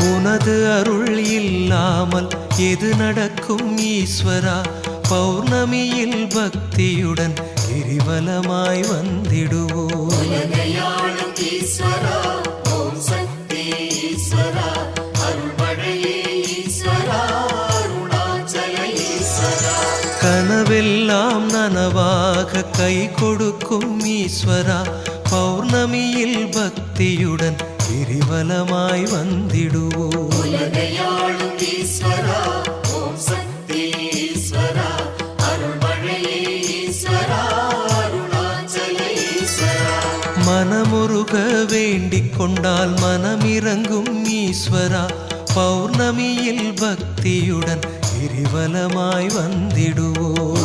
உனது அருள் இல்லாமல் எது நடக்கும் ஈஸ்வரா? பௌர்ணமியில் பக்தியுடன் கிரிவலமாய் வந்திடுவோம். கனவெல்லாம் நனவாக கை கொடுக்கும் ஈஸ்வரா, பௌர்ணமியில் பக்தியுடன் கிரிவலமாய் வந்திடுவோம். மனமுருக வேண்டிக் கொண்டால் மனமிறங்கும் ஈஸ்வரா, பௌர்ணமியில் பக்தியுடன் கிரிவலமாய் வந்திடுவோம்.